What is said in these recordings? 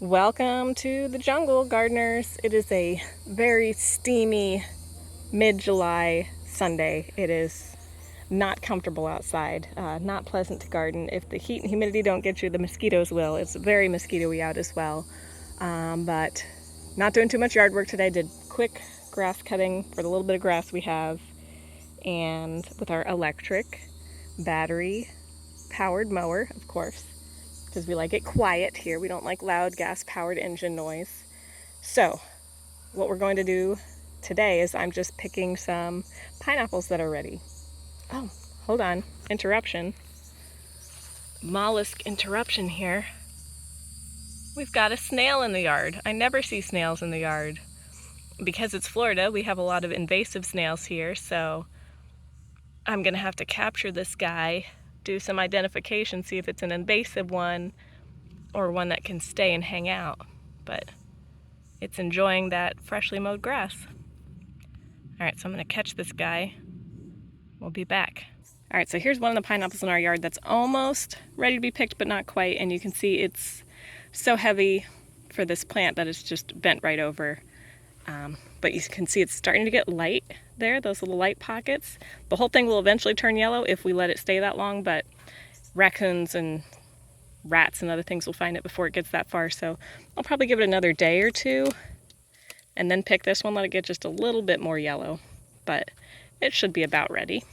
Welcome to the jungle, gardeners. It is a very steamy mid-July Sunday. It is not comfortable outside, not pleasant to garden. If the heat and humidity don't get you, the mosquitoes will. It's very mosquito-y out as well. But not doing too much yard work today. Did quick grass cutting for the little bit of grass we have, and with our electric battery powered mower, of course, because we like it quiet here. We don't like loud gas-powered engine noise. So what we're going to do today is I'm just picking some pineapples that are ready. Oh, hold on. Interruption. Mollusk interruption here. We've got a snail in the yard. I never see snails in the yard. Because it's Florida, we have a lot of invasive snails here, so I'm going to have to capture this guy, do some identification, see if it's an invasive one or one that can stay and hang out. But it's enjoying that freshly mowed grass. All right, so I'm going to catch this guy. We'll be back. All right, so here's one of the pineapples in our yard that's almost ready to be picked, but not quite. And you can see it's so heavy for this plant that it's just bent right over. But you can see it's starting to get light there, those little light pockets. The whole thing will eventually turn yellow if we let it stay that long, but raccoons and rats and other things will find it before it gets that far. So I'll probably give it another day or two and then pick this one, let it get just a little bit more yellow, but it should be about ready.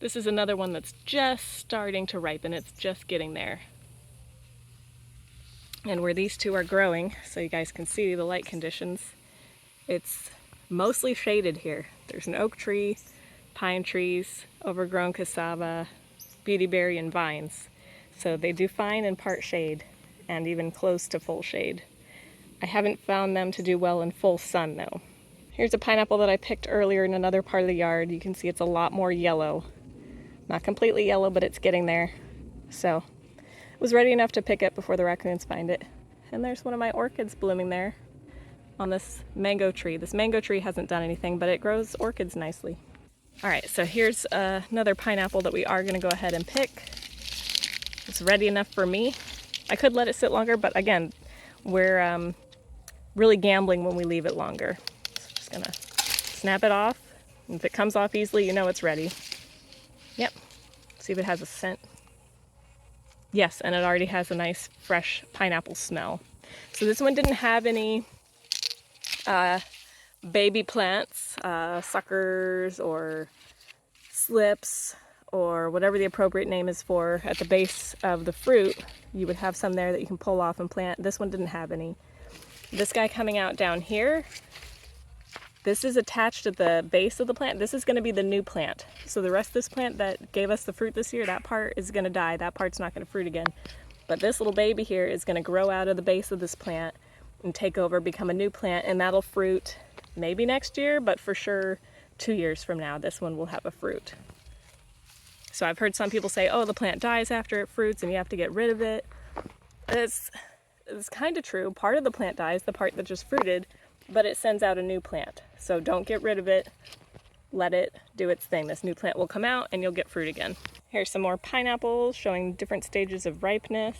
This is another one that's just starting to ripen. It's just getting there. And where these two are growing, so you guys can see the light conditions, it's mostly shaded here. There's an oak tree, pine trees, overgrown cassava, beautyberry, and vines. So they do fine in part shade and even close to full shade. I haven't found them to do well in full sun though. Here's a pineapple that I picked earlier in another part of the yard. You can see it's a lot more yellow. Not completely yellow, but it's getting there. So it was ready enough to pick it before the raccoons find it. And there's one of my orchids blooming there on this mango tree. This mango tree hasn't done anything, but it grows orchids nicely. All right, so here's another pineapple that we are gonna go ahead and pick. It's ready enough for me. I could let it sit longer, but again, we're really gambling when we leave it longer. So just gonna snap it off. And if it comes off easily, you know it's ready. Yep, see if it has a scent. Yes, and it already has a nice fresh pineapple smell. So this one didn't have any baby plants, suckers or slips or whatever the appropriate name is for at the base of the fruit. You would have some there that you can pull off and plant. This one didn't have any. This guy coming out down here, this is attached to the base of the plant. This is going to be the new plant. So the rest of this plant that gave us the fruit this year, that part is going to die. That part's not going to fruit again. But this little baby here is going to grow out of the base of this plant and take over, become a new plant, and that'll fruit maybe next year, but for sure 2 years from now, this one will have a fruit. So I've heard some people say, oh, the plant dies after it fruits and you have to get rid of it. It's kind of true. Part of the plant dies, the part that just fruited, but it sends out a new plant. So don't get rid of it. Let it do its thing. This new plant will come out and you'll get fruit again. Here's some more pineapples showing different stages of ripeness.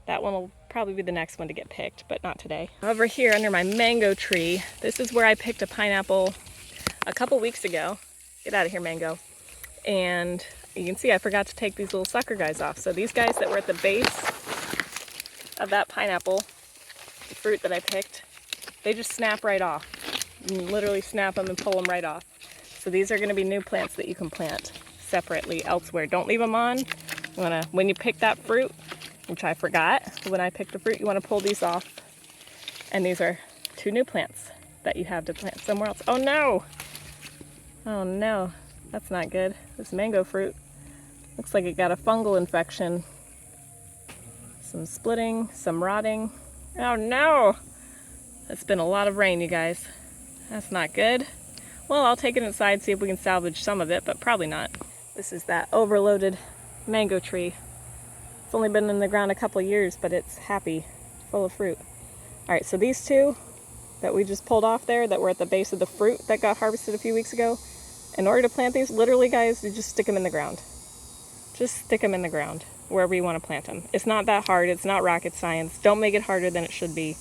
That one will probably be the next one to get picked, but not today. Over here under my mango tree, this is where I picked a pineapple a couple weeks ago. Get out of here, mango. And you can see I forgot to take these little sucker guys off. So these guys that were at the base of that pineapple, the fruit that I picked, they just snap right off. You can literally snap them and pull them right off. So these are going to be new plants that you can plant separately elsewhere. Don't leave them on. When you pick that fruit, which I forgot, when I picked the fruit, you want to pull these off. And these are 2 new plants that you have to plant somewhere else. Oh no! Oh no, that's not good. This mango fruit looks like it got a fungal infection. Some splitting, some rotting. Oh no! It's been a lot of rain, you guys. That's not good. Well, I'll take it inside, see if we can salvage some of it, but probably not. This is that overloaded mango tree. It's only been in the ground a couple years, but it's happy, full of fruit. All right, so these 2 that we just pulled off there that were at the base of the fruit that got harvested a few weeks ago, in order to plant these, literally, guys, you just stick them in the ground. Just stick them in the ground. wherever you want to plant them. It's not that hard. It's not rocket science. Don't make it harder than it should be.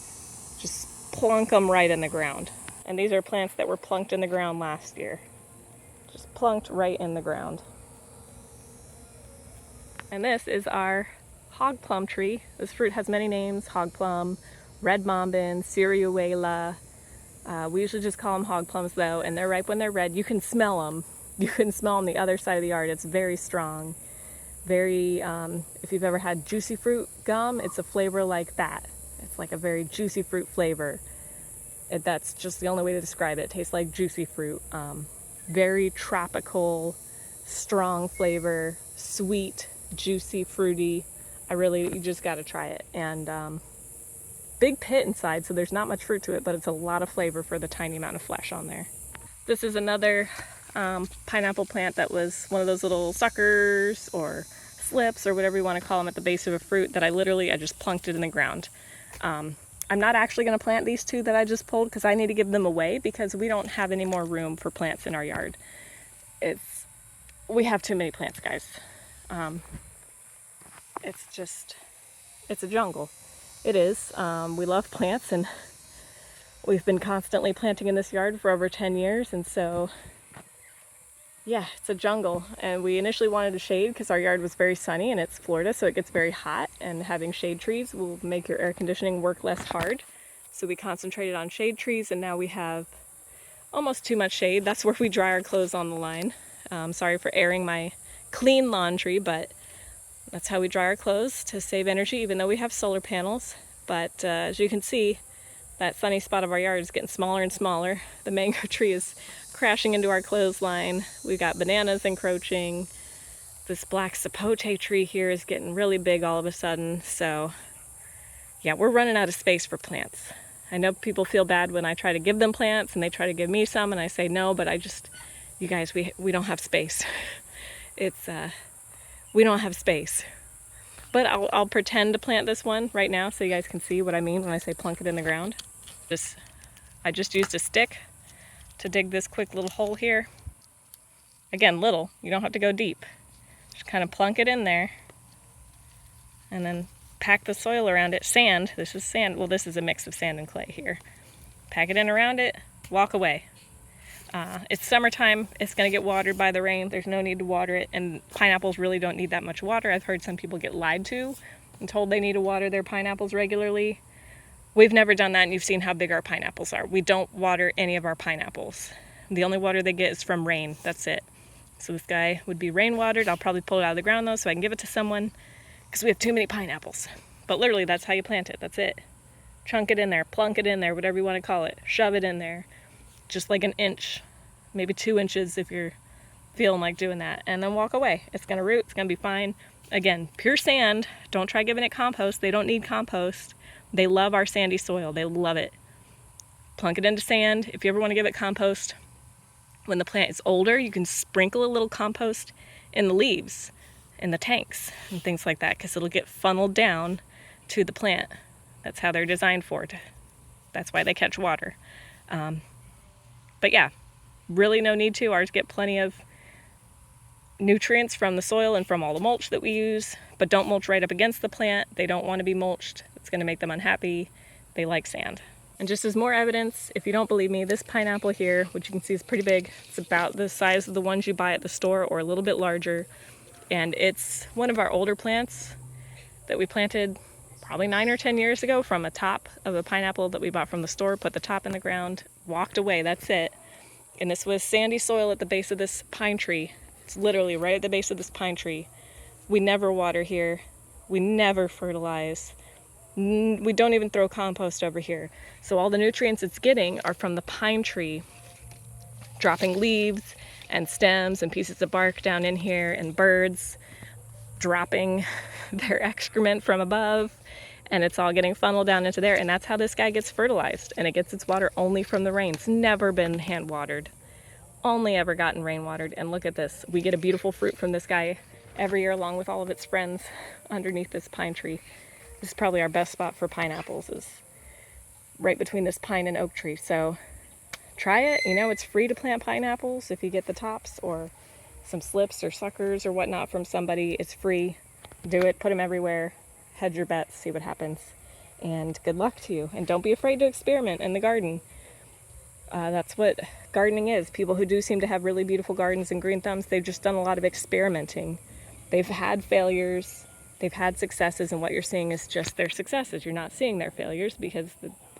Just plunk them right in the ground. And these are plants that were plunked in the ground last year. Just plunked right in the ground. And this is our hog plum tree. This fruit has many names: hog plum, red mambin, cereuela. We usually just call them hog plums though, and they're ripe when they're red. You can smell them. You can smell them the other side of the yard. It's very strong. Very, if you've ever had juicy fruit gum, it's a flavor like that. It's like a very juicy fruit flavor. That's just the only way to describe it. It tastes like juicy fruit. Very tropical, strong flavor, sweet, juicy, fruity. You just got to try it. And big pit inside, so there's not much fruit to it, but it's a lot of flavor for the tiny amount of flesh on there. This is another pineapple plant that was one of those little suckers or slips or whatever you want to call them at the base of a fruit that I just plunked it in the ground. I'm not actually going to plant these two that I just pulled because I need to give them away because we don't have any more room for plants in our yard. We have too many plants, guys. It's a jungle. It is. We love plants, and we've been constantly planting in this yard for over 10 years, and so yeah, it's a jungle. And we initially wanted a shade because our yard was very sunny, and it's Florida, so it gets very hot, and having shade trees will make your air conditioning work less hard. So we concentrated on shade trees, and now we have almost too much shade. That's where we dry our clothes on the line. Sorry for airing my clean laundry, but that's how we dry our clothes to save energy, even though we have solar panels. But as you can see, that sunny spot of our yard is getting smaller and smaller. The mango tree is crashing into our clothesline. We've got bananas encroaching. This black sapote tree here is getting really big all of a sudden. So yeah, we're running out of space for plants. I know people feel bad when I try to give them plants and they try to give me some, and I say no, but you guys, we don't have space. We don't have space. But I'll pretend to plant this one right now so you guys can see what I mean when I say plunk it in the ground. I just used a stick to dig this quick little hole here. Again, little, you don't have to go deep. Just kind of plunk it in there and then pack the soil around it. Sand, this is sand. Well, this is a mix of sand and clay here. Pack it in around it, walk away. It's summertime, it's gonna get watered by the rain. There's no need to water it, and pineapples really don't need that much water. I've heard some people get lied to and told they need to water their pineapples regularly. We've never done that, and you've seen how big our pineapples are. We don't water any of our pineapples. The only water they get is from rain, that's it. So this guy would be rain watered. I'll probably pull it out of the ground though so I can give it to someone because we have too many pineapples. But literally that's how you plant it, that's it. Chunk it in there, plunk it in there, whatever you want to call it. Shove it in there, just like an inch, maybe 2 inches if you're feeling like doing that. And then walk away. It's gonna root, it's gonna be fine. Again, pure sand. Don't try giving it compost. They don't need compost. They love our sandy soil. They love it. Plunk it into sand. If you ever want to give it compost, when the plant is older, you can sprinkle a little compost in the leaves, in the tanks, and things like that, because it'll get funneled down to the plant. That's how they're designed for it. That's why they catch water. But yeah, really no need to. Ours get plenty of nutrients from the soil and from all the mulch that we use, but don't mulch right up against the plant. They don't want to be mulched. It's going to make them unhappy. They like sand. And just as more evidence, if you don't believe me, this pineapple here, which you can see is pretty big, it's about the size of the ones you buy at the store or a little bit larger. And it's one of our older plants that we planted probably 9 or 10 years ago from a top of a pineapple that we bought from the store, put the top in the ground, walked away, that's it. And this was sandy soil at the base of this pine tree. It's literally right at the base of this pine tree. We never water here. We never fertilize. We don't even throw compost over here. So all the nutrients it's getting are from the pine tree, dropping leaves and stems and pieces of bark down in here, and birds dropping their excrement from above, and it's all getting funneled down into there. And that's how this guy gets fertilized, and it gets its water only from the rain. It's never been hand watered, only ever gotten rain watered. And look at this, we get a beautiful fruit from this guy every year along with all of its friends underneath this pine tree. This is probably our best spot for pineapples, is right between this pine and oak tree. So try it. You know, it's free to plant pineapples if you get the tops or some slips or suckers or whatnot from somebody. It's free. Do it, put them everywhere, hedge your bets, see what happens, and good luck to you. And don't be afraid to experiment in the garden. That's what gardening is. People who do seem to have really beautiful gardens and green thumbs, they've just done a lot of experimenting. They've had failures, they've had successes, and what you're seeing is just their successes. You're not seeing their failures because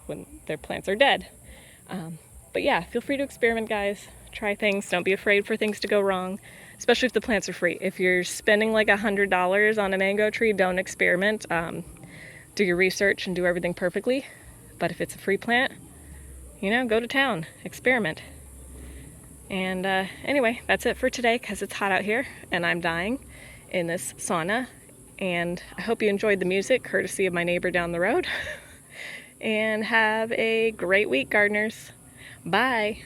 when their plants are dead. But yeah, feel free to experiment, guys. Try things. Don't be afraid for things to go wrong, especially if the plants are free. If you're spending like $100 on a mango tree, don't experiment. Do your research and do everything perfectly. But if it's a free plant, go to town, experiment. And anyway, that's it for today because it's hot out here and I'm dying in this sauna. And I hope you enjoyed the music, courtesy of my neighbor down the road. And have a great week, gardeners. Bye.